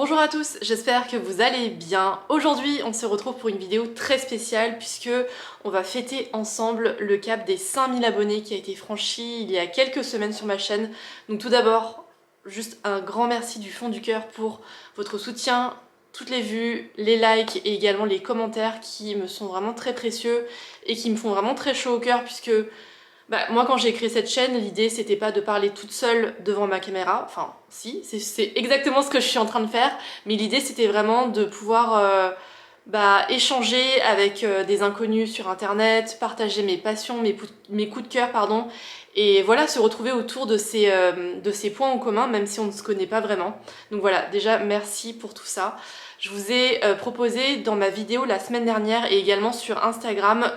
Bonjour à tous, j'espère que vous allez bien. Aujourd'hui, on se retrouve pour une vidéo très spéciale puisque on va fêter ensemble le cap des 5000 abonnés qui a été franchi il y a quelques semaines sur ma chaîne. Donc tout d'abord, juste un grand merci du fond du cœur pour votre soutien, toutes les vues, les likes et également les commentaires qui me sont vraiment très précieux et qui me font vraiment très chaud au cœur puisque moi quand j'ai créé cette chaîne, l'idée c'était pas de parler toute seule devant ma caméra, enfin si, c'est exactement ce que je suis en train de faire, mais l'idée c'était vraiment de pouvoir échanger avec des inconnus sur internet, partager mes passions, mes coups de cœur, pardon, et voilà, se retrouver autour de ces points en commun, même si on ne se connaît pas vraiment. Donc voilà, déjà merci pour tout ça. Je vous ai proposé dans ma vidéo la semaine dernière et également sur Instagram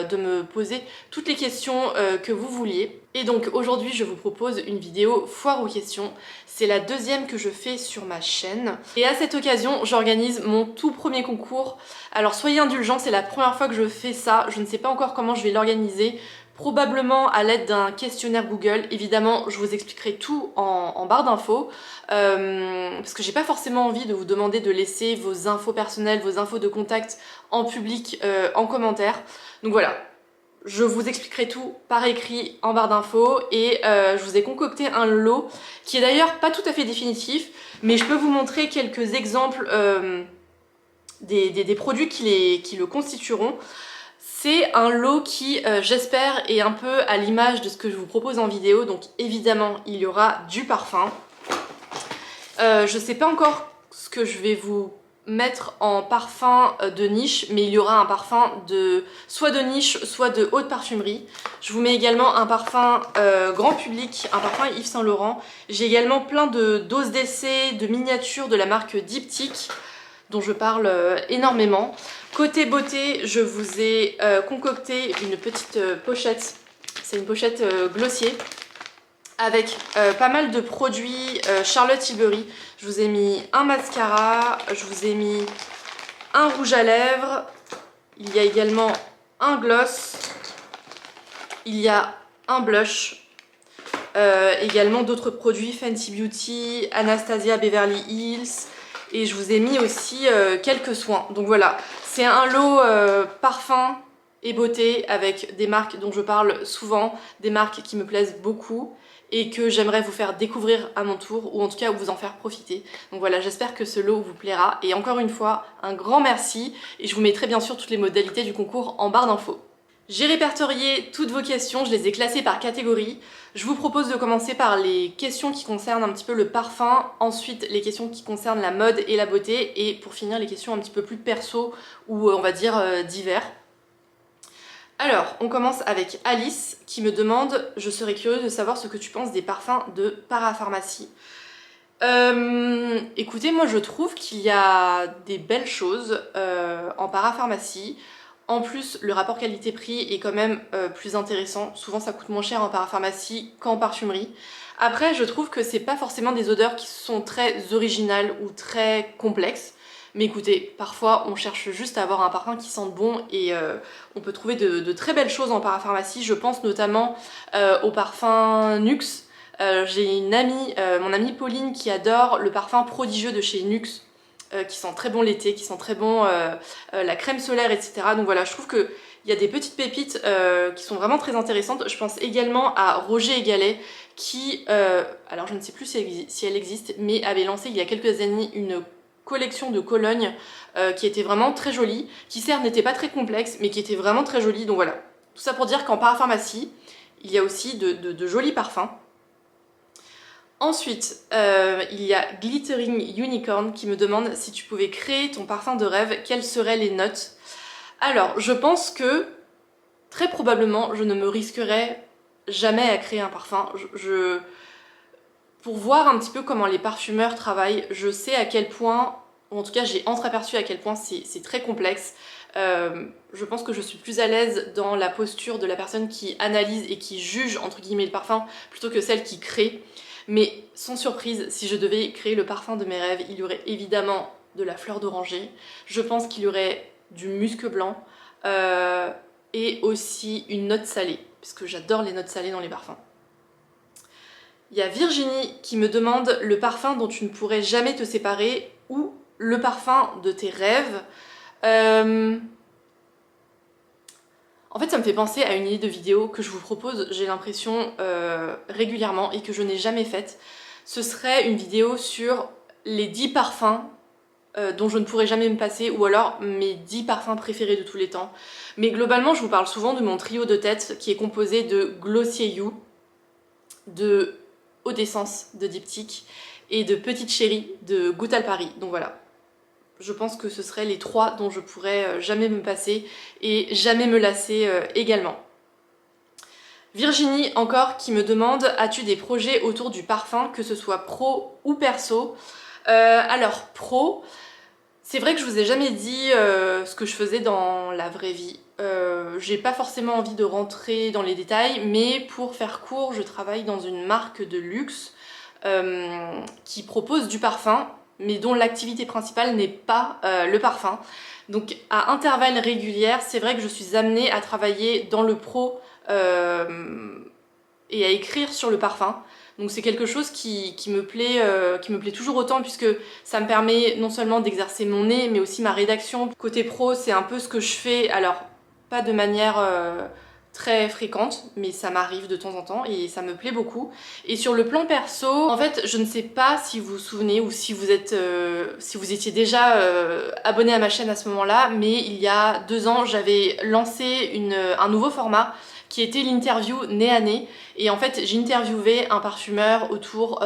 de me poser toutes les questions que vous vouliez. Et donc aujourd'hui je vous propose une vidéo foire aux questions. C'est la deuxième que je fais sur ma chaîne. Et à cette occasion, j'organise mon tout premier concours. Alors soyez indulgents, c'est la première fois que je fais ça. Je ne sais pas encore comment je vais l'organiser. Probablement à l'aide d'un questionnaire Google. Évidemment, je vous expliquerai tout en barre d'infos. Parce que j'ai pas forcément envie de vous demander de laisser vos infos personnelles, vos infos de contact en public, en commentaire. Donc voilà, je vous expliquerai tout par écrit en barre d'infos et je vous ai concocté un lot qui est d'ailleurs pas tout à fait définitif, mais je peux vous montrer quelques exemples des produits qui le constitueront. C'est un lot qui, j'espère, est un peu à l'image de ce que je vous propose en vidéo. Donc évidemment, il y aura du parfum. Je sais pas encore ce que je vais vous mettre en parfum de niche, mais il y aura un parfum soit de niche, soit de haute parfumerie. Je vous mets également un parfum grand public, un parfum Yves Saint Laurent. J'ai également plein de doses d'essai, de miniatures de la marque Diptyque, dont je parle énormément. Côté beauté, je vous ai concocté une petite pochette. C'est une pochette glossier avec pas mal de produits Charlotte Tilbury. Je vous ai mis un mascara, je vous ai mis un rouge à lèvres, il y a également un gloss, il y a un blush, également d'autres produits Fenty Beauty, Anastasia Beverly Hills, et je vous ai mis aussi quelques soins. Donc voilà, c'est un lot parfum et beauté avec des marques dont je parle souvent, des marques qui me plaisent beaucoup et que j'aimerais vous faire découvrir à mon tour, ou en tout cas vous en faire profiter. Donc voilà, j'espère que ce lot vous plaira. Et encore une fois, un grand merci, et je vous mettrai bien sûr toutes les modalités du concours en barre d'infos. J'ai répertorié toutes vos questions, je les ai classées par catégorie. Je vous propose de commencer par les questions qui concernent un petit peu le parfum, ensuite les questions qui concernent la mode et la beauté, et pour finir les questions un petit peu plus perso, ou on va dire divers. Alors, on commence avec Alice qui me demande « Je serais curieuse de savoir ce que tu penses des parfums de parapharmacie. » Écoutez, moi je trouve qu'il y a des belles choses en parapharmacie. En plus, le rapport qualité-prix est quand même plus intéressant. Souvent, ça coûte moins cher en parapharmacie qu'en parfumerie. Après, je trouve que c'est pas forcément des odeurs qui sont très originales ou très complexes. Mais écoutez, parfois on cherche juste à avoir un parfum qui sente bon et on peut trouver de très belles choses en parapharmacie. Je pense notamment au parfum Nuxe. J'ai une amie, mon amie Pauline, qui adore le parfum prodigieux de chez Nuxe, qui sent très bon l'été, qui sent très bon la crème solaire, etc. Donc voilà, je trouve qu'il y a des petites pépites qui sont vraiment très intéressantes. Je pense également à Roger et Gallet, qui, alors je ne sais plus si elle existe, mais avait lancé il y a quelques années une collection de Cologne qui était vraiment très jolie, qui certes n'était pas très complexe, mais qui était vraiment très jolie. Donc voilà, tout ça pour dire qu'en parapharmacie, il y a aussi de jolis parfums. Ensuite, il y a Glittering Unicorn qui me demande si tu pouvais créer ton parfum de rêve, quelles seraient les notes? Alors, je pense que très probablement, je ne me risquerais jamais à créer un parfum. Pour voir un petit peu comment les parfumeurs travaillent, je sais à quel point, ou en tout cas j'ai entreaperçu à quel point c'est très complexe. Je pense que je suis plus à l'aise dans la posture de la personne qui analyse et qui juge entre guillemets le parfum plutôt que celle qui crée. Mais sans surprise, si je devais créer le parfum de mes rêves, il y aurait évidemment de la fleur d'oranger. Je pense qu'il y aurait du musc blanc et aussi une note salée, puisque j'adore les notes salées dans les parfums. Il y a Virginie qui me demande le parfum dont tu ne pourrais jamais te séparer ou le parfum de tes rêves. En fait, ça me fait penser à une idée de vidéo que je vous propose, j'ai l'impression, régulièrement et que je n'ai jamais faite. Ce serait une vidéo sur les 10 parfums dont je ne pourrais jamais me passer, ou alors mes 10 parfums préférés de tous les temps. Mais globalement, je vous parle souvent de mon trio de tête qui est composé de Glossier You, de Eau d'essence de Diptyque et de Petite Chérie de Goutal Paris. Donc voilà. Je pense que ce seraient les 3 dont je pourrais jamais me passer et jamais me lasser également. Virginie encore qui me demande: as-tu des projets autour du parfum, que ce soit pro ou perso? Alors pro, c'est vrai que je vous ai jamais dit ce que je faisais dans la vraie vie. J'ai pas forcément envie de rentrer dans les détails, mais pour faire court, je travaille dans une marque de luxe qui propose du parfum, mais dont l'activité principale n'est pas le parfum. Donc à intervalles réguliers, c'est vrai que je suis amenée à travailler dans le pro et à écrire sur le parfum. Donc c'est quelque chose qui me plaît toujours autant, puisque ça me permet non seulement d'exercer mon nez, mais aussi ma rédaction. Côté pro, c'est un peu ce que je fais, alors pas de manière très fréquente, mais ça m'arrive de temps en temps et ça me plaît beaucoup. Et sur le plan perso, en fait, je ne sais pas si vous vous souvenez ou si vous étiez déjà abonné à ma chaîne à ce moment-là, mais il y a 2 ans, j'avais lancé un nouveau format qui était l'interview nez à nez. Et en fait, j'interviewais un parfumeur autour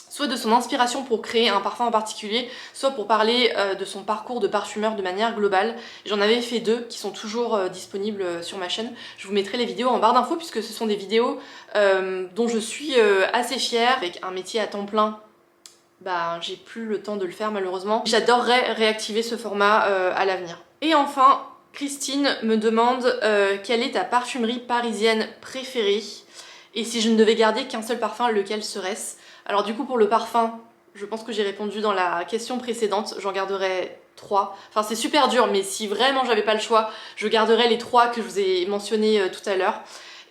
soit de son inspiration pour créer un parfum en particulier, soit pour parler de son parcours de parfumeur de manière globale. J'en avais fait 2 qui sont toujours disponibles sur ma chaîne. Je vous mettrai les vidéos en barre d'infos, puisque ce sont des vidéos dont je suis assez fière. Avec un métier à temps plein, bah, j'ai plus le temps de le faire malheureusement. J'adorerais réactiver ce format à l'avenir. Et enfin, Christine me demande quelle est ta parfumerie parisienne préférée, et si je ne devais garder qu'un seul parfum, lequel serait-ce? Alors du coup, pour le parfum, je pense que j'ai répondu dans la question précédente, j'en garderais 3. Enfin, c'est super dur, mais si vraiment j'avais pas le choix, je garderais les 3 que je vous ai mentionnés tout à l'heure.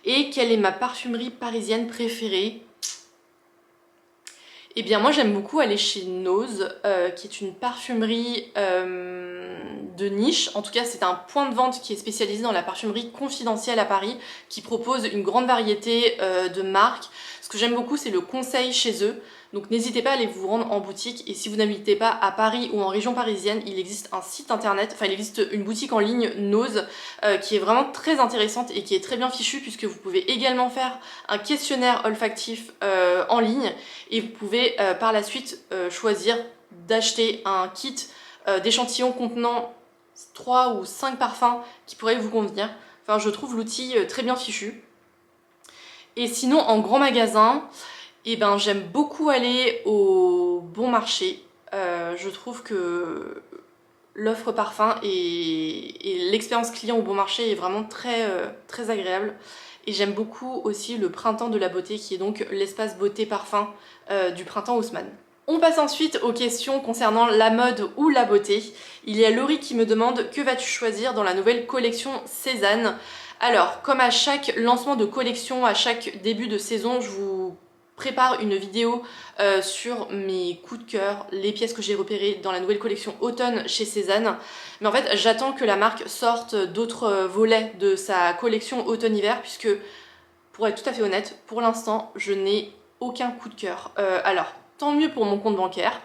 Et quelle est ma parfumerie parisienne préférée? Eh bien moi j'aime beaucoup aller chez Nose, qui est une parfumerie de niche. En tout cas c'est un point de vente qui est spécialisé dans la parfumerie confidentielle à Paris, qui propose une grande variété de marques. Ce que j'aime beaucoup, c'est le conseil chez eux. Donc n'hésitez pas à aller vous rendre en boutique, et si vous n'habitez pas à Paris ou en région parisienne, il existe un site internet, enfin il existe une boutique en ligne Nose qui est vraiment très intéressante et qui est très bien fichue, puisque vous pouvez également faire un questionnaire olfactif en ligne, et vous pouvez par la suite choisir d'acheter un kit d'échantillons contenant 3 ou 5 parfums qui pourraient vous convenir. Enfin je trouve l'outil très bien fichu. Et sinon en grand magasin, eh ben, j'aime beaucoup aller au Bon Marché. Je trouve que l'offre parfum et l'expérience client au Bon Marché est vraiment très agréable. Et j'aime beaucoup aussi le Printemps de la Beauté, qui est donc l'espace beauté parfum du Printemps Haussmann. On passe ensuite aux questions concernant la mode ou la beauté. Il y a Laurie qui me demande: que vas-tu choisir dans la nouvelle collection Cézanne? Alors, comme à chaque lancement de collection, à chaque début de saison, je vous prépare une vidéo sur mes coups de cœur, les pièces que j'ai repérées dans la nouvelle collection automne chez Cézanne. Mais en fait, j'attends que la marque sorte d'autres volets de sa collection automne-hiver, puisque, pour être tout à fait honnête, pour l'instant, je n'ai aucun coup de cœur. Alors, tant mieux pour mon compte bancaire.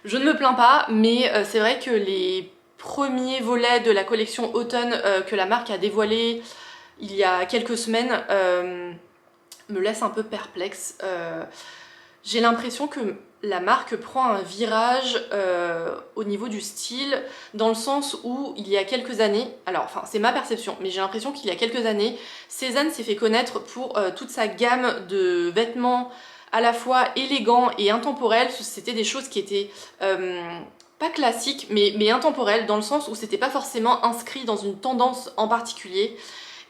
Je ne me plains pas, mais c'est vrai que les premiers volets de la collection automne que la marque a dévoilé il y a quelques semaines me laisse un peu perplexe. J'ai l'impression que la marque prend un virage au niveau du style, dans le sens où il y a quelques années, alors enfin c'est ma perception, mais j'ai l'impression qu'il y a quelques années, Cézanne s'est fait connaître pour toute sa gamme de vêtements à la fois élégants et intemporels. C'était des choses qui étaient pas classiques, mais intemporelles, dans le sens où c'était pas forcément inscrit dans une tendance en particulier.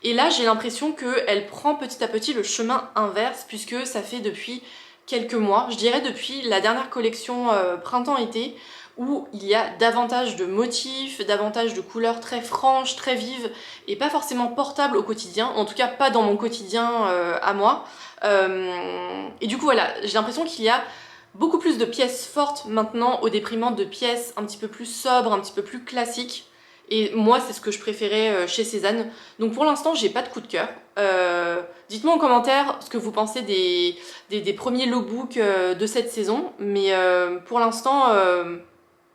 Et là, j'ai l'impression qu'elle prend petit à petit le chemin inverse, puisque ça fait depuis quelques mois, je dirais depuis la dernière collection printemps-été, où il y a davantage de motifs, davantage de couleurs très franches, très vives, et pas forcément portables au quotidien, en tout cas pas dans mon quotidien à moi. Et du coup voilà, j'ai l'impression qu'il y a beaucoup plus de pièces fortes maintenant au détriment de pièces un petit peu plus sobres, un petit peu plus classiques. Et moi, c'est ce que je préférais chez Cézanne. Donc pour l'instant, j'ai pas de coup de cœur. Dites-moi en commentaire ce que vous pensez des premiers lookbooks de cette saison. Mais pour l'instant,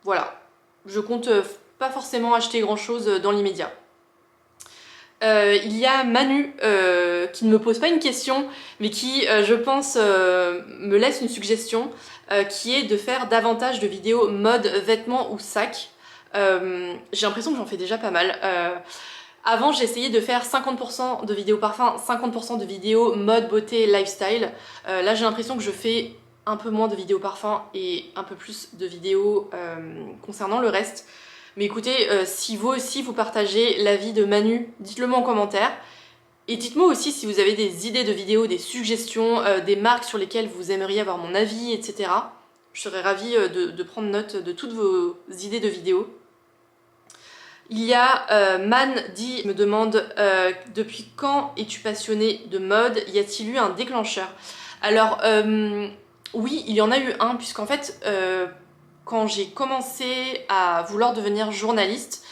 voilà. Je compte pas forcément acheter grand-chose dans l'immédiat. Il y a Manu qui ne me pose pas une question, mais qui, je pense, me laisse une suggestion, qui est de faire davantage de vidéos mode, vêtements ou sacs. J'ai l'impression que j'en fais déjà pas mal. Avant, j'ai essayé de faire 50% de vidéos parfum, 50% de vidéos mode, beauté, lifestyle. Là, j'ai l'impression que je fais un peu moins de vidéos parfum et un peu plus de vidéos concernant le reste. Mais écoutez, si vous aussi vous partagez l'avis de Manu, dites-le moi en commentaire. Et dites-moi aussi si vous avez des idées de vidéos, des suggestions, des marques sur lesquelles vous aimeriez avoir mon avis, etc. Je serais ravie de prendre note de toutes vos idées de vidéos. Il y a Man dit, me demande depuis quand es-tu passionné de mode? Y a-t-il eu un déclencheur? Alors oui, il y en a eu un, puisqu'en fait quand j'ai commencé à vouloir devenir journaliste,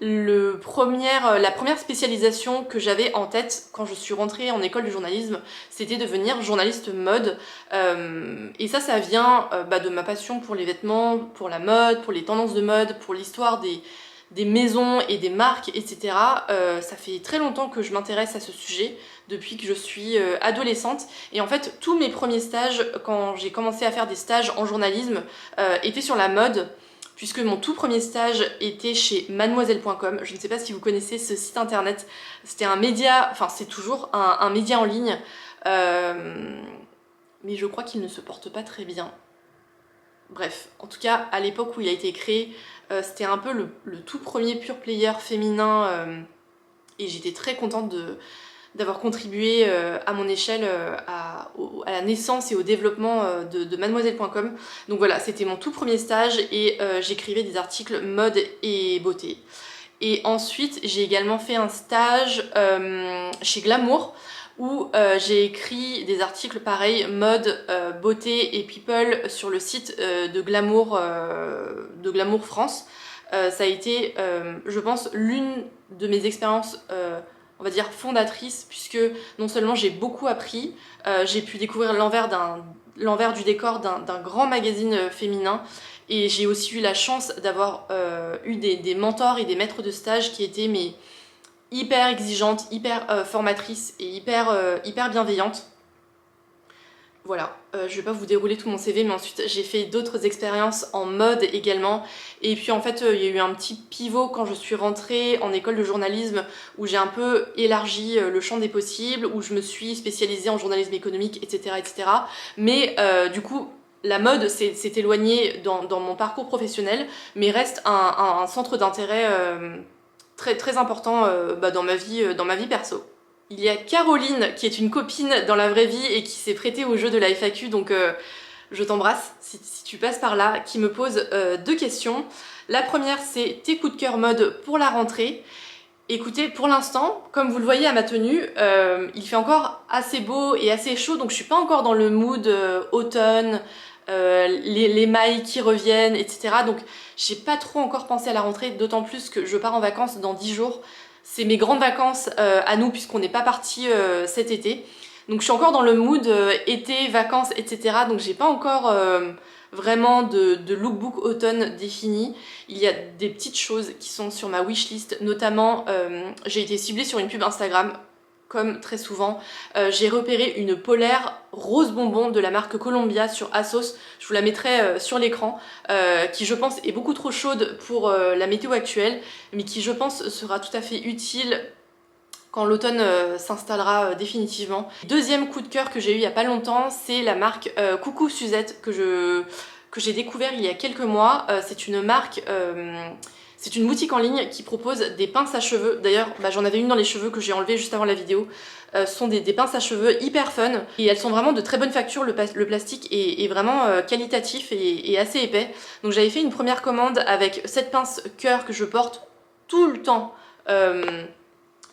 la première spécialisation que j'avais en tête quand je suis rentrée en école de journalisme, c'était devenir journaliste mode. Et ça vient de ma passion pour les vêtements, pour la mode, pour les tendances de mode, pour l'histoire des maisons et des marques, etc. Ça fait très longtemps que je m'intéresse à ce sujet, depuis que je suis adolescente. Et en fait, tous mes premiers stages, quand j'ai commencé à faire des stages en journalisme, étaient sur la mode, puisque mon tout premier stage était chez mademoiselle.com. Je ne sais pas si vous connaissez ce site internet. C'était un média, enfin c'est toujours un média en ligne, mais je crois qu'il ne se porte pas très bien. Bref, en tout cas, à l'époque où il a été créé, c'était un peu le tout premier pure player féminin, et j'étais très contente d'avoir contribué à mon échelle à la naissance et au développement de mademoiselle.com. Donc voilà, c'était mon tout premier stage et j'écrivais des articles mode et beauté. Et ensuite, j'ai également fait un stage chez Glamour, où j'ai écrit des articles pareils, mode, beauté et people sur le site de Glamour France. Ça a été, je pense, l'une de mes expériences, on va dire, fondatrices, puisque non seulement j'ai beaucoup appris, j'ai pu découvrir l'envers du décor d'un grand magazine féminin, et j'ai aussi eu la chance d'avoir eu des mentors et des maîtres de stage qui étaient hyper exigeante, hyper formatrice et hyper bienveillante. Voilà, je vais pas vous dérouler tout mon CV, mais ensuite j'ai fait d'autres expériences en mode également. Et puis en fait, il y a eu un petit pivot quand je suis rentrée en école de journalisme, où j'ai un peu élargi le champ des possibles, où je me suis spécialisée en journalisme économique, etc. etc. Mais du coup, la mode s'est éloignée dans mon parcours professionnel, mais reste un centre d'intérêt très important dans ma vie perso. Il y a Caroline qui est une copine dans la vraie vie et qui s'est prêtée au jeu de la FAQ, donc je t'embrasse si tu passes par là, qui me pose deux questions. La première, c'est tes coups de cœur mode pour la rentrée. Écoutez, pour l'instant, comme vous le voyez à ma tenue, il fait encore assez beau et assez chaud, donc je suis pas encore dans le mood automne, les mailles qui reviennent, etc. Donc j'ai pas trop encore pensé à la rentrée, d'autant plus que je pars en vacances dans 10 jours. C'est mes grandes vacances à nous, puisqu'on n'est pas parti cet été. Donc je suis encore dans le mood été, vacances, etc. Donc j'ai pas encore vraiment de lookbook automne défini. Il y a des petites choses qui sont sur ma wishlist, notamment j'ai été ciblée sur une pub Instagram, comme très souvent. J'ai repéré une polaire rose bonbon de la marque Columbia sur ASOS, je vous la mettrai sur l'écran, qui je pense est beaucoup trop chaude pour la météo actuelle, mais qui je pense sera tout à fait utile quand l'automne s'installera définitivement. Deuxième coup de cœur que j'ai eu il y a pas longtemps, c'est la marque Coucou Suzette que j'ai découvert il y a quelques mois. C'est une marque, c'est une boutique en ligne qui propose des pinces à cheveux. D'ailleurs, j'en avais une dans les cheveux que j'ai enlevée juste avant la vidéo. Ce sont des pinces à cheveux hyper fun et elles sont vraiment de très bonne facture. Le plastique est vraiment qualitatif et assez épais. Donc j'avais fait une première commande avec cette pince cœur que je porte tout le temps.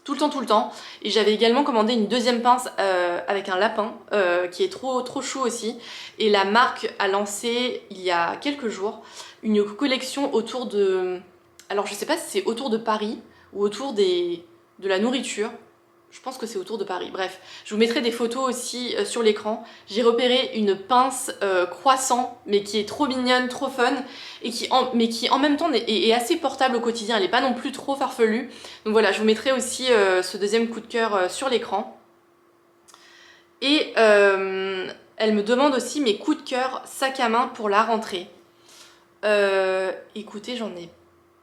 tout le temps. Et j'avais également commandé une deuxième pince avec un lapin qui est trop chou aussi. Et la marque a lancé il y a quelques jours une collection autour de... Alors je sais pas si c'est autour de Paris ou autour de la nourriture. Je pense que c'est autour de Paris. Bref, je vous mettrai des photos aussi sur l'écran. J'ai repéré une pince croissant, mais qui est trop mignonne, trop fun, et qui en même temps est assez portable au quotidien. Elle n'est pas non plus trop farfelue. Donc voilà, je vous mettrai aussi ce deuxième coup de cœur sur l'écran. Et elle me demande aussi mes coups de cœur sac à main pour la rentrée. Écoutez, j'en ai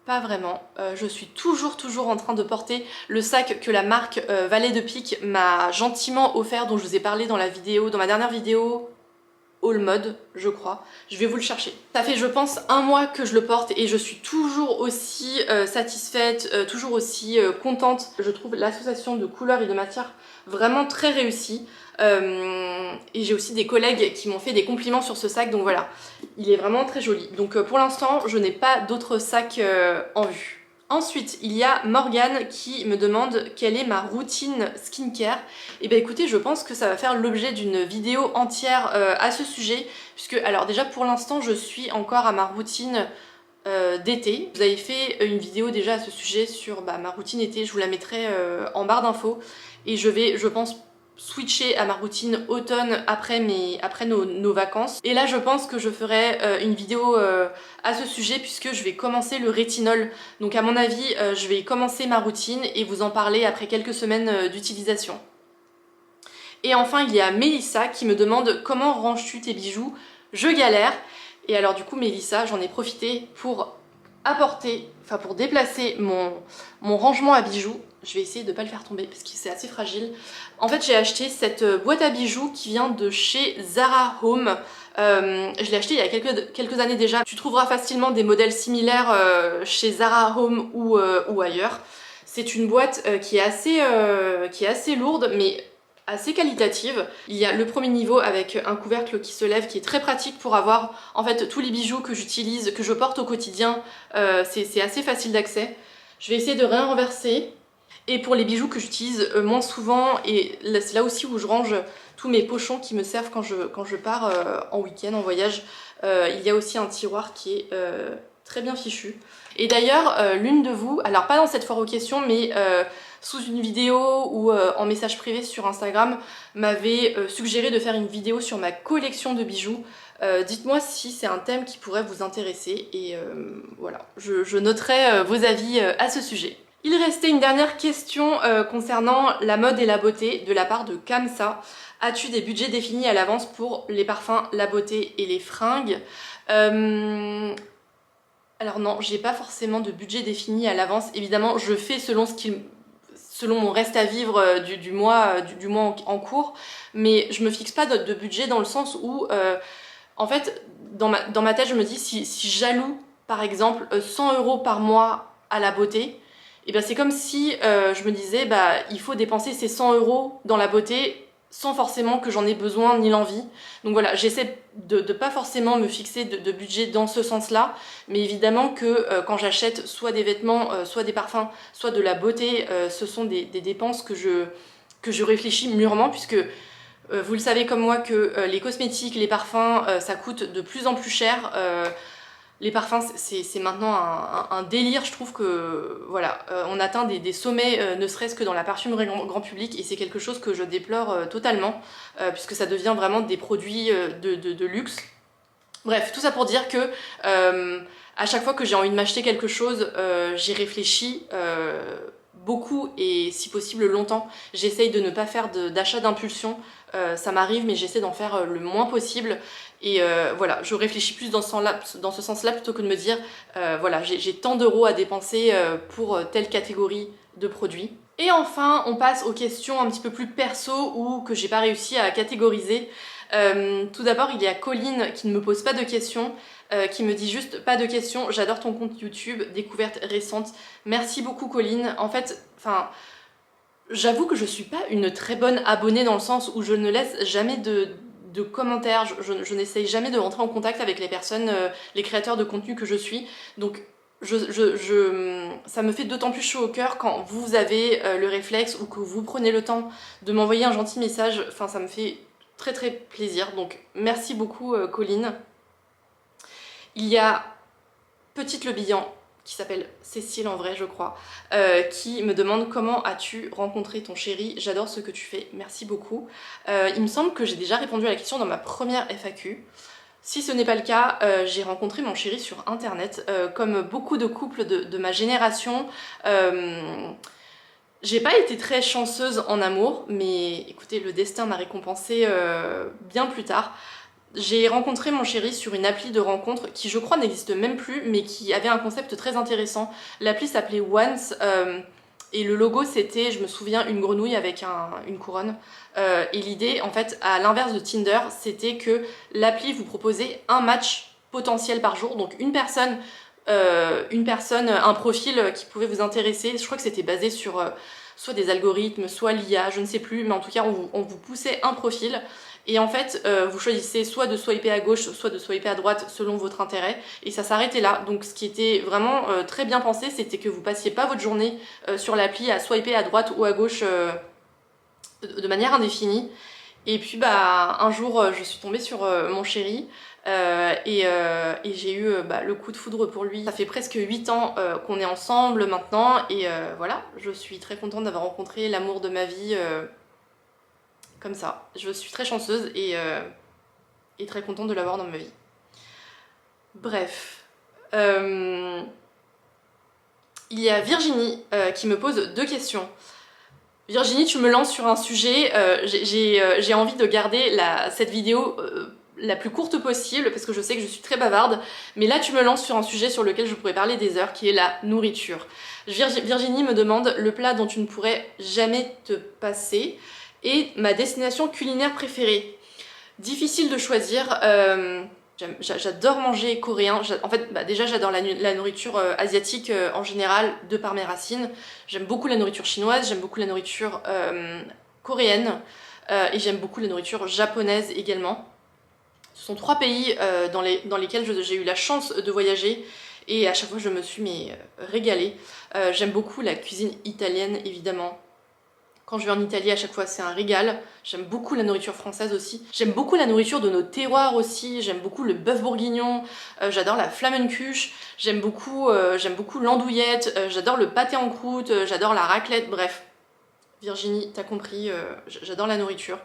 pas vraiment. Je suis toujours en train de porter le sac que la marque Valet de Pique m'a gentiment offert, dont je vous ai parlé dans ma dernière vidéo All Mode, je crois. Je vais vous le chercher. Ça fait, je pense, 1 mois que je le porte et je suis toujours aussi satisfaite, toujours aussi contente. Je trouve l'association de couleurs et de matières vraiment très réussie. Et j'ai aussi des collègues qui m'ont fait des compliments sur ce sac, donc voilà, il est vraiment très joli. Donc pour l'instant, je n'ai pas d'autres sacs en vue. Ensuite, il y a Morgane qui me demande quelle est ma routine skincare. Et bien écoutez, je pense que ça va faire l'objet d'une vidéo entière à ce sujet, puisque alors déjà pour l'instant, je suis encore à ma routine d'été. Vous avez fait une vidéo déjà à ce sujet sur ma routine été, je vous la mettrai en barre d'infos. Et je vais, je pense, switcher à ma routine automne après nos vacances. Et là je pense que je ferai une vidéo à ce sujet puisque je vais commencer le rétinol. Donc à mon avis je vais commencer ma routine et vous en parler après quelques semaines d'utilisation. Et enfin il y a Mélissa qui me demande comment ranges-tu tes bijoux? Je galère. Et alors du coup Mélissa, j'en ai profité pour pour déplacer mon rangement à bijoux. Je vais essayer de ne pas le faire tomber parce que c'est assez fragile. En fait, j'ai acheté cette boîte à bijoux qui vient de chez Zara Home. Je l'ai acheté il y a quelques années déjà. Tu trouveras facilement des modèles similaires chez Zara Home ou ailleurs. C'est une boîte qui est assez lourde, mais assez qualitative. Il y a le premier niveau avec un couvercle qui se lève qui est très pratique pour avoir en fait tous les bijoux que j'utilise, que je porte au quotidien. C'est assez facile d'accès. Je vais essayer de rien renverser. Et pour les bijoux que j'utilise moins souvent, et c'est là aussi où je range tous mes pochons qui me servent quand je pars en week-end, en voyage, il y a aussi un tiroir qui est très bien fichu. Et d'ailleurs, l'une de vous, alors pas dans cette foire aux questions, mais sous une vidéo ou en message privé sur Instagram, m'avait suggéré de faire une vidéo sur ma collection de bijoux. Dites-moi si c'est un thème qui pourrait vous intéresser et voilà, je noterai vos avis à ce sujet. Il restait une dernière question concernant la mode et la beauté de la part de Kamsa. As-tu des budgets définis à l'avance pour les parfums, la beauté et les fringues? Alors non, j'ai pas forcément de budget défini à l'avance. Évidemment, je fais selon mon reste à vivre du mois en cours, mais je me fixe pas de budget dans le sens où, en fait, dans ma tête, je me dis si j'alloue, par exemple, 100 € par mois à la beauté, et ben c'est comme si je me disais il faut dépenser ces 100 € dans la beauté sans forcément que j'en ai besoin ni l'envie. Donc voilà, j'essaie de pas forcément me fixer de budget dans ce sens-là, mais évidemment que quand j'achète soit des vêtements, soit des parfums, soit de la beauté, ce sont des dépenses que je réfléchis mûrement, puisque vous le savez comme moi que les cosmétiques, les parfums, ça coûte de plus en plus cher. Les parfums, c'est maintenant un délire, je trouve que voilà, on atteint des sommets, ne serait-ce que dans la parfumerie grand public, et c'est quelque chose que je déplore totalement, puisque ça devient vraiment des produits de luxe. Bref, tout ça pour dire que à chaque fois que j'ai envie de m'acheter quelque chose, j'y réfléchis beaucoup et si possible longtemps. J'essaye de ne pas faire d'achat d'impulsion, ça m'arrive mais j'essaie d'en faire le moins possible. Et voilà, je réfléchis plus dans ce sens-là plutôt que de me dire voilà, j'ai tant d'euros à dépenser pour telle catégorie de produits. Et enfin, on passe aux questions un petit peu plus perso ou que j'ai pas réussi à catégoriser. Tout d'abord, il y a Colline qui ne me pose pas de questions, qui me dit juste pas de questions, j'adore ton compte YouTube, découverte récente. Merci beaucoup Colline. En fait, j'avoue que je suis pas une très bonne abonnée dans le sens où je ne laisse jamais de commentaires, je n'essaye jamais de rentrer en contact avec les personnes, les créateurs de contenu que je suis. Donc ça me fait d'autant plus chaud au cœur quand vous avez le réflexe ou que vous prenez le temps de m'envoyer un gentil message. Enfin, ça me fait très très plaisir. Donc merci beaucoup Colline. Il y a Petite Le Bihan, qui s'appelle Cécile en vrai je crois, qui me demande comment as-tu rencontré ton chéri, j'adore ce que tu fais, merci beaucoup. Il me semble que j'ai déjà répondu à la question dans ma première FAQ. Si ce n'est pas le cas, j'ai rencontré mon chéri sur internet, comme beaucoup de couples de ma génération. J'ai pas été très chanceuse en amour, mais écoutez, le destin m'a récompensée bien plus tard. J'ai rencontré mon chéri sur une appli de rencontre qui je crois n'existe même plus, mais qui avait un concept très intéressant. L'appli s'appelait Once, et le logo c'était, je me souviens, une grenouille avec une couronne. Et l'idée, en fait, à l'inverse de Tinder, c'était que l'appli vous proposait un match potentiel par jour, donc une personne, un profil qui pouvait vous intéresser. Je crois que c'était basé sur soit des algorithmes, soit l'IA, je ne sais plus, mais en tout cas on vous poussait un profil. Et en fait, vous choisissez soit de swiper à gauche, soit de swiper à droite selon votre intérêt. Et ça s'arrêtait là. Donc ce qui était vraiment très bien pensé, c'était que vous passiez pas votre journée sur l'appli à swiper à droite ou à gauche de manière indéfinie. Et puis bah un jour, je suis tombée sur mon chéri. Et j'ai eu le coup de foudre pour lui. Ça fait presque 8 ans qu'on est ensemble maintenant. Et voilà, je suis très contente d'avoir rencontré l'amour de ma vie. Comme ça, je suis très chanceuse et très contente de l'avoir dans ma vie. Bref. Il y a Virginie qui me pose 2 questions. Virginie, tu me lances sur un sujet, j'ai envie de garder cette vidéo la plus courte possible parce que je sais que je suis très bavarde, mais là tu me lances sur un sujet sur lequel je pourrais parler des heures, qui est la nourriture. Virginie me demande le plat dont tu ne pourrais jamais te passer et ma destination culinaire préférée. Difficile de choisir, j'adore manger coréen. En fait, déjà j'adore la nourriture asiatique en général, de par mes racines. J'aime beaucoup la nourriture chinoise, j'aime beaucoup la nourriture coréenne, et j'aime beaucoup la nourriture japonaise également. Ce sont 3 pays dans lesquels j'ai eu la chance de voyager, et à chaque fois je me suis régalée. J'aime beaucoup la cuisine italienne évidemment. Quand je vais en Italie, à chaque fois, c'est un régal. J'aime beaucoup la nourriture française aussi. J'aime beaucoup la nourriture de nos terroirs aussi. J'aime beaucoup le bœuf bourguignon. J'adore la flamencuche. J'aime beaucoup l'andouillette. J'adore le pâté en croûte. J'adore la raclette. Bref, Virginie, t'as compris. J'adore la nourriture.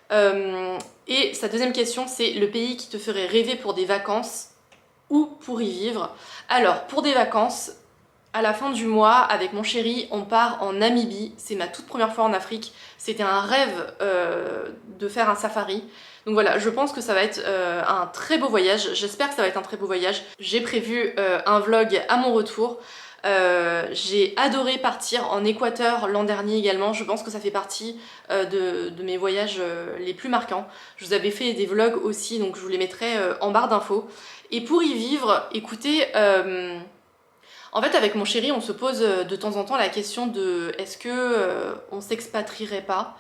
Et sa deuxième question, c'est le pays qui te ferait rêver pour des vacances ou pour y vivre. Alors, pour des vacances, à la fin du mois, avec mon chéri, on part en Namibie. C'est ma toute première fois en Afrique. C'était un rêve de faire un safari. Donc voilà, je pense que ça va être un très beau voyage. J'espère que ça va être un très beau voyage. J'ai prévu un vlog à mon retour. J'ai adoré partir en Équateur l'an dernier également. Je pense que ça fait partie de mes voyages les plus marquants. Je vous avais fait des vlogs aussi, donc je vous les mettrai en barre d'infos. Et pour y vivre, écoutez... En fait, avec mon chéri, on se pose de temps en temps la question de est-ce que on s'expatrierait pas.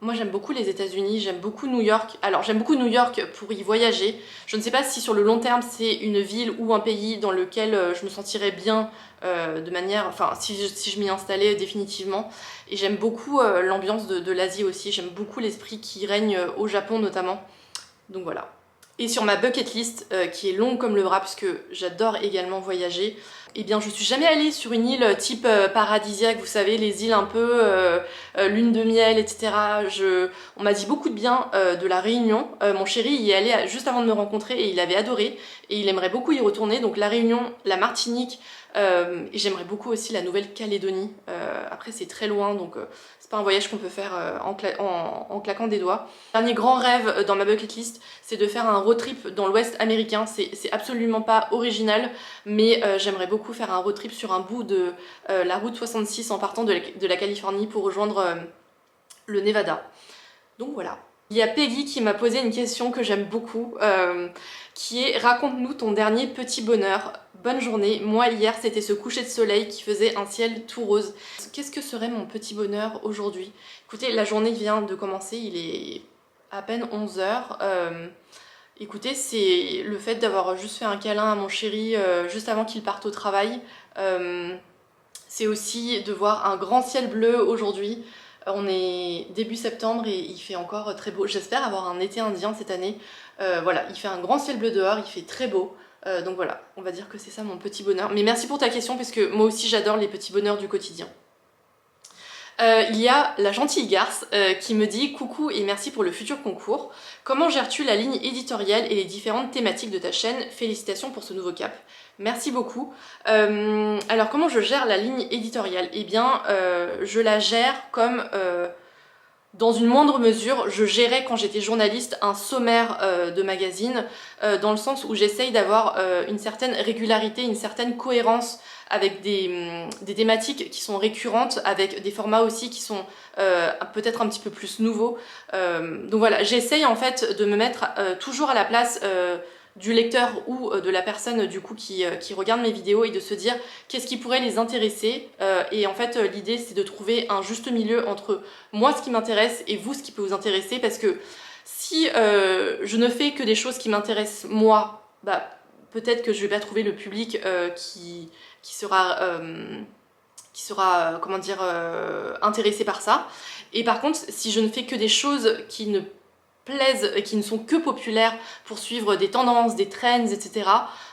Moi, j'aime beaucoup les États-Unis, j'aime beaucoup New York. Alors, j'aime beaucoup New York pour y voyager. Je ne sais pas si sur le long terme, c'est une ville ou un pays dans lequel je me sentirais bien de manière... Enfin, si je m'y installais définitivement. Et j'aime beaucoup l'ambiance de l'Asie aussi. J'aime beaucoup l'esprit qui règne au Japon notamment. Donc voilà. Et sur ma bucket list, qui est longue comme le bras, puisque j'adore également voyager, eh bien je suis jamais allée sur une île type paradisiaque, vous savez, les îles un peu lune de miel, etc. On m'a dit beaucoup de bien de la Réunion. Mon chéri y est allé juste avant de me rencontrer et il avait adoré. Et il aimerait beaucoup y retourner, donc la Réunion, la Martinique, et j'aimerais beaucoup aussi la Nouvelle-Calédonie. Après c'est très loin, donc... c'est pas un voyage qu'on peut faire en claquant des doigts. Dernier grand rêve dans ma bucket list, c'est de faire un road trip dans l'ouest américain. C'est absolument pas original, mais j'aimerais beaucoup faire un road trip sur un bout de la route 66 en partant de la Californie pour rejoindre le Nevada. Donc voilà. Il y a Peggy qui m'a posé une question que j'aime beaucoup, qui est « Raconte-nous ton dernier petit bonheur. Bonne journée. Moi, hier, c'était ce coucher de soleil qui faisait un ciel tout rose. Qu'est-ce que serait mon petit bonheur aujourd'hui ?» Écoutez, la journée vient de commencer, il est à peine 11 h. Écoutez, c'est le fait d'avoir juste fait un câlin à mon chéri juste avant qu'il parte au travail. C'est aussi de voir un grand ciel bleu aujourd'hui. On est début septembre et il fait encore très beau. J'espère avoir un été indien cette année. Voilà, il fait un grand ciel bleu dehors, il fait très beau. Donc voilà, on va dire que c'est ça mon petit bonheur. Mais merci pour ta question parce que moi aussi j'adore les petits bonheurs du quotidien. Il y a la gentille garce qui me dit coucou et merci pour le futur concours. Comment gères-tu la ligne éditoriale et les différentes thématiques de ta chaîne? Félicitations pour ce nouveau cap. Merci beaucoup. Alors comment je gère la ligne éditoriale? Eh bien je la gère comme dans une moindre mesure, je gérais quand j'étais journaliste un sommaire de magazine, dans le sens où j'essaye d'avoir une certaine régularité, une certaine cohérence avec des thématiques qui sont récurrentes, avec des formats aussi qui sont peut-être un petit peu plus nouveaux. Donc voilà, j'essaye en fait de me mettre toujours à la place du lecteur ou de la personne du coup qui regarde mes vidéos et de se dire qu'est-ce qui pourrait les intéresser. Et en fait l'idée c'est de trouver un juste milieu entre moi ce qui m'intéresse et vous ce qui peut vous intéresser, parce que si je ne fais que des choses qui m'intéressent moi, bah peut-être que je vais pas trouver le public qui sera comment dire intéressé par ça. Et par contre si je ne fais que des choses qui ne plaisent et qui ne sont que populaires pour suivre des tendances, des trends, etc.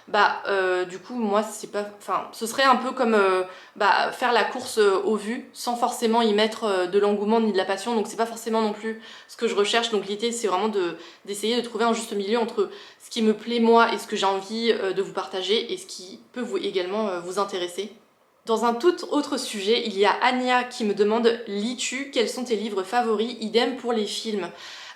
Bah du coup moi c'est pas, enfin ce serait un peu comme faire la course aux vues sans forcément y mettre de l'engouement ni de la passion, donc c'est pas forcément non plus ce que je recherche. Donc l'idée c'est vraiment d'essayer de trouver un juste milieu entre ce qui me plaît moi et ce que j'ai envie de vous partager et ce qui peut vous également vous intéresser. Dans un tout autre sujet, il y a Anya qui me demande « Lis-tu? Quels sont tes livres favoris ?» Idem pour les films.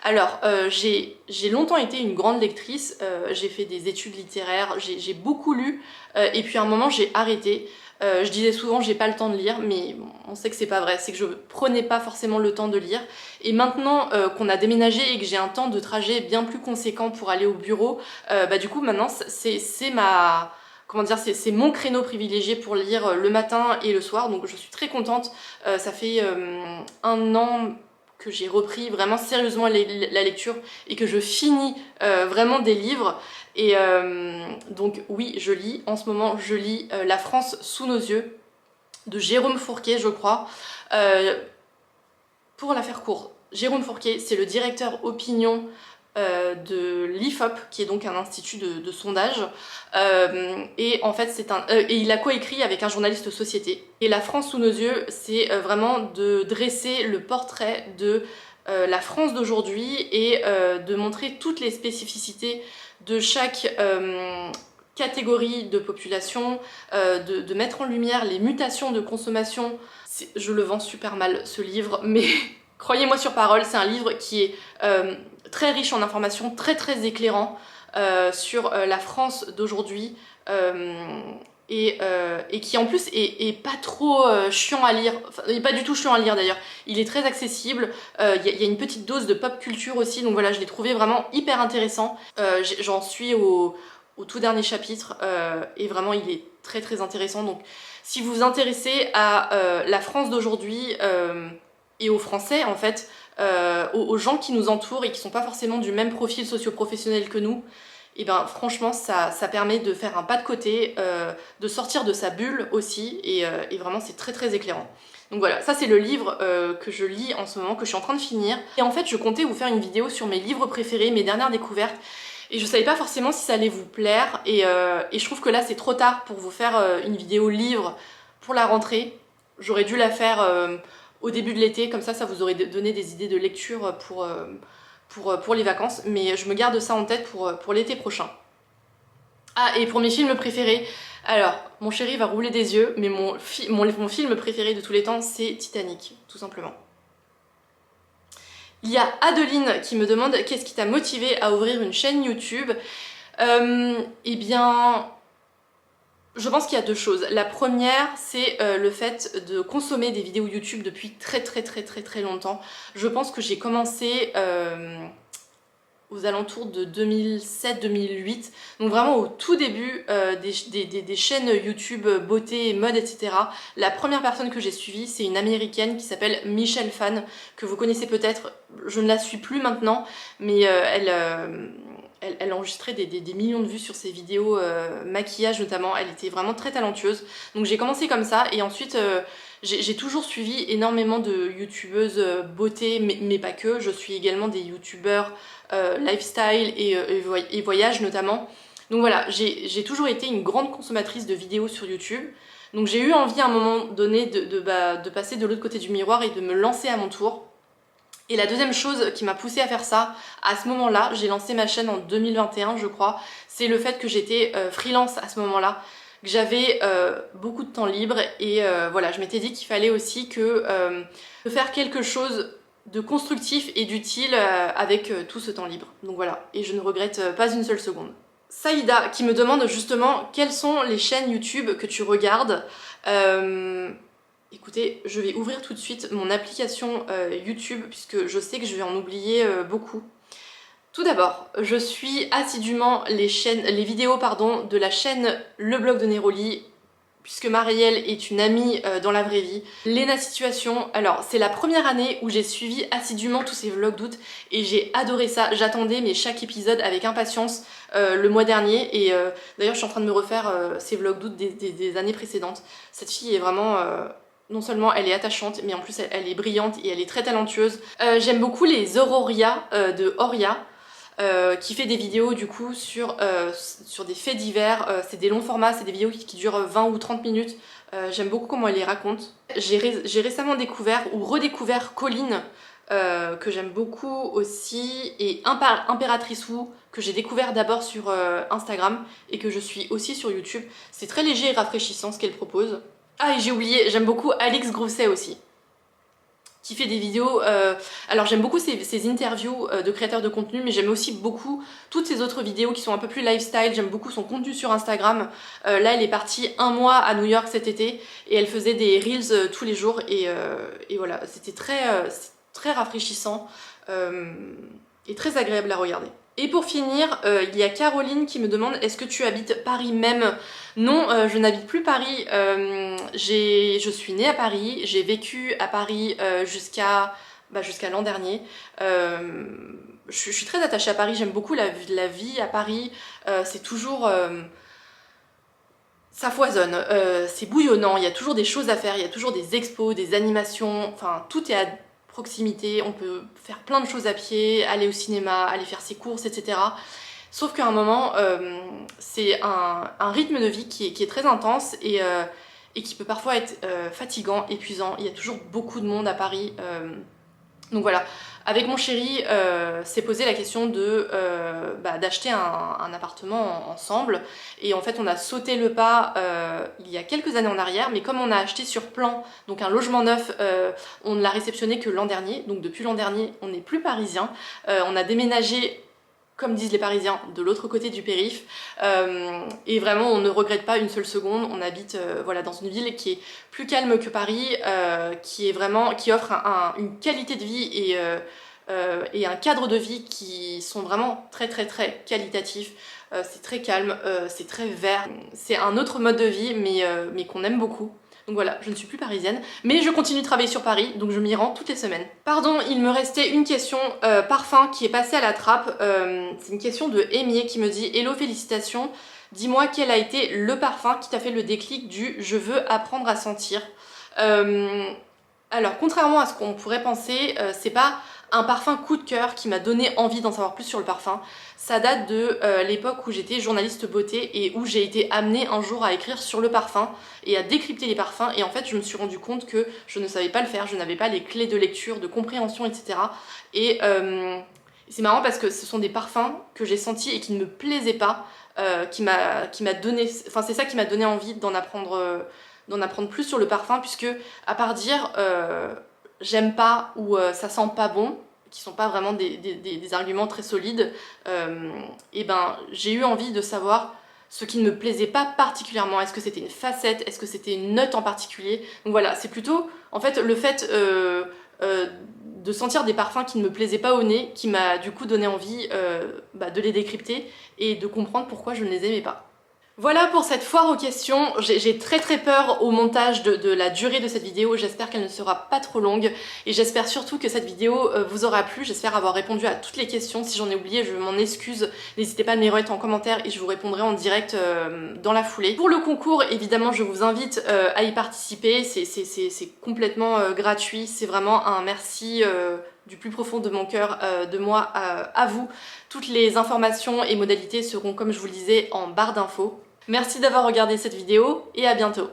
Alors, j'ai longtemps été une grande lectrice, j'ai fait des études littéraires, j'ai beaucoup lu, et puis à un moment j'ai arrêté. Je disais souvent j'ai pas le temps de lire, mais bon, on sait que c'est pas vrai, c'est que je prenais pas forcément le temps de lire. Et maintenant qu'on a déménagé et que j'ai un temps de trajet bien plus conséquent pour aller au bureau, du coup maintenant c'est ma... Comment dire, c'est mon créneau privilégié pour lire le matin et le soir, donc je suis très contente. Ça fait un an que j'ai repris vraiment sérieusement la lecture et que je finis vraiment des livres. Et donc oui, je lis. En ce moment, je lis La France sous nos yeux de Jérôme Fourquet, je crois. Pour la faire court, Jérôme Fourquet, c'est le directeur opinion de l'IFOP, qui est donc un institut de sondage, et en fait et il a coécrit avec un journaliste société. Et La France sous nos yeux, c'est vraiment de dresser le portrait de la France d'aujourd'hui et de montrer toutes les spécificités de chaque catégorie de population, de mettre en lumière les mutations de consommation. Je le vends super mal ce livre, mais croyez-moi sur parole, c'est un livre qui est très riche en informations, très très éclairant sur la France d'aujourd'hui, et qui en plus est pas trop chiant à lire, enfin il est pas du tout chiant à lire d'ailleurs, il est très accessible, y a une petite dose de pop culture aussi, donc voilà, je l'ai trouvé vraiment hyper intéressant. J'en suis au tout dernier chapitre et vraiment il est très très intéressant. Donc si vous vous intéressez à la France d'aujourd'hui et aux Français en fait, aux gens qui nous entourent et qui sont pas forcément du même profil socio-professionnel que nous, et ben franchement ça permet de faire un pas de côté, de sortir de sa bulle aussi, et vraiment c'est très très éclairant. Donc voilà, ça c'est le livre que je lis en ce moment, que je suis en train de finir. Et en fait je comptais vous faire une vidéo sur mes livres préférés, mes dernières découvertes, et je savais pas forcément si ça allait vous plaire, et je trouve que là c'est trop tard pour vous faire une vidéo livre pour la rentrée. J'aurais dû la faire au début de l'été, comme ça vous aurait donné des idées de lecture pour les vacances, mais je me garde ça en tête pour l'été prochain. Ah, et pour mes films préférés, alors mon chéri va rouler des yeux, mais mon film préféré de tous les temps c'est Titanic, tout simplement. Il y a Adeline qui me demande qu'est-ce qui t'a motivé à ouvrir une chaîne YouTube. Eh bien, je pense qu'il y a deux choses. La première, c'est le fait de consommer des vidéos YouTube depuis très longtemps. Je pense que j'ai commencé aux alentours de 2007-2008, donc vraiment au tout début des chaînes YouTube beauté et mode, etc. La première personne que j'ai suivie, c'est une américaine qui s'appelle Michelle Phan, que vous connaissez peut-être. Je ne la suis plus maintenant, mais elle enregistrait des millions de vues sur ses vidéos maquillage notamment, elle était vraiment très talentueuse. Donc j'ai commencé comme ça et ensuite j'ai toujours suivi énormément de youtubeuses beauté, mais pas que. Je suis également des youtubeurs lifestyle et voyage notamment. Donc voilà, j'ai toujours été une grande consommatrice de vidéos sur YouTube. Donc j'ai eu envie à un moment donné de passer de l'autre côté du miroir et de me lancer à mon tour. Et la deuxième chose qui m'a poussée à faire ça, à ce moment-là, j'ai lancé ma chaîne en 2021 je crois, c'est le fait que j'étais freelance à ce moment-là, que j'avais beaucoup de temps libre et voilà, je m'étais dit qu'il fallait aussi de faire quelque chose de constructif et d'utile avec tout ce temps libre. Donc voilà, et je ne regrette pas une seule seconde. Saïda qui me demande justement quelles sont les chaînes YouTube que tu regardes. Écoutez, je vais ouvrir tout de suite mon application YouTube puisque je sais que je vais en oublier beaucoup. Tout d'abord, je suis assidûment les vidéos de la chaîne Le Blog de Neroli puisque Marielle est une amie dans la vraie vie. Léna Situation, alors c'est la première année où j'ai suivi assidûment tous ces vlogs d'août et j'ai adoré ça. J'attendais chaque épisode avec impatience le mois dernier et d'ailleurs je suis en train de me refaire ces vlogs d'août des années précédentes. Cette fille est vraiment... non seulement elle est attachante, mais en plus elle est brillante et elle est très talentueuse. J'aime beaucoup les Auroria de Oria, qui fait des vidéos du coup sur des faits divers. C'est des longs formats, c'est des vidéos qui durent 20 ou 30 minutes. J'aime beaucoup comment elle les raconte. J'ai récemment découvert ou redécouvert Colline, que j'aime beaucoup aussi, et Impératrice Wu, que j'ai découvert d'abord sur Instagram et que je suis aussi sur YouTube. C'est très léger et rafraîchissant ce qu'elle propose. Ah, et j'ai oublié, j'aime beaucoup Alix Grousset aussi, qui fait des vidéos... alors j'aime beaucoup ses interviews de créateurs de contenu, mais j'aime aussi beaucoup toutes ses autres vidéos qui sont un peu plus lifestyle. J'aime beaucoup son contenu sur Instagram. Là, elle est partie un mois à New York cet été, et elle faisait des reels tous les jours, et voilà, c'était très rafraîchissant et très agréable à regarder. Et pour finir, il y a Caroline qui me demande est-ce que tu habites Paris même? Non, je n'habite plus Paris. Je suis née à Paris, j'ai vécu à Paris jusqu'à l'an dernier. Je suis très attachée à Paris, j'aime beaucoup la vie à Paris. C'est toujours... ça foisonne, c'est bouillonnant, il y a toujours des choses à faire, il y a toujours des expos, des animations, enfin tout est à proximité, on peut faire plein de choses à pied, aller au cinéma, aller faire ses courses, etc. Sauf qu'à un moment, c'est un rythme de vie qui est très intense et qui peut parfois être fatigant, épuisant. Il y a toujours beaucoup de monde à Paris. Donc voilà, avec mon chéri, s'est posé la question d'acheter un appartement ensemble. Et en fait, on a sauté le pas il y a quelques années en arrière, mais comme on a acheté sur plan, donc un logement neuf, on ne l'a réceptionné que l'an dernier. Donc depuis l'an dernier, on n'est plus parisien. On a déménagé, comme disent les Parisiens, de l'autre côté du périph. Et vraiment, on ne regrette pas une seule seconde. On habite voilà, dans une ville qui est plus calme que Paris, qui offre une qualité de vie et un cadre de vie qui sont vraiment très qualitatifs. C'est très calme, c'est très vert. C'est un autre mode de vie, mais qu'on aime beaucoup. Donc voilà, je ne suis plus parisienne, mais je continue de travailler sur Paris, donc je m'y rends toutes les semaines. Pardon, il me restait une question parfum qui est passée à la trappe. C'est une question de Aimier qui me dit « Hello, félicitations, dis-moi quel a été le parfum qui t'a fait le déclic du je veux apprendre à sentir ». Alors, contrairement à ce qu'on pourrait penser, c'est pas un parfum coup de cœur qui m'a donné envie d'en savoir plus sur le parfum. Ça date de l'époque où j'étais journaliste beauté et où j'ai été amenée un jour à écrire sur le parfum et à décrypter les parfums. Et en fait, je me suis rendu compte que je ne savais pas le faire, je n'avais pas les clés de lecture, de compréhension, etc. Et c'est marrant parce que ce sont des parfums que j'ai sentis et qui ne me plaisaient pas, qui m'a donné... Enfin, c'est ça qui m'a donné envie d'en apprendre plus sur le parfum, puisque à part dire j'aime pas ou ça sent pas bon, qui sont pas vraiment des arguments très solides, et ben j'ai eu envie de savoir ce qui ne me plaisait pas particulièrement. Est-ce que c'était une facette, est-ce que c'était une note en particulier? Donc voilà, c'est plutôt en fait le fait de sentir des parfums qui ne me plaisaient pas au nez qui m'a du coup donné envie de les décrypter et de comprendre pourquoi je ne les aimais pas. Voilà pour cette foire aux questions. J'ai très peur au montage de la durée de cette vidéo. J'espère qu'elle ne sera pas trop longue et j'espère surtout que cette vidéo vous aura plu. J'espère avoir répondu à toutes les questions. Si j'en ai oublié, je m'en excuse. N'hésitez pas à me les remettre en commentaire et je vous répondrai en direct dans la foulée. Pour le concours, évidemment, je vous invite à y participer. C'est complètement gratuit. C'est vraiment un merci du plus profond de mon cœur, de moi à vous. Toutes les informations et modalités seront, comme je vous le disais, en barre d'infos. Merci d'avoir regardé cette vidéo et à bientôt.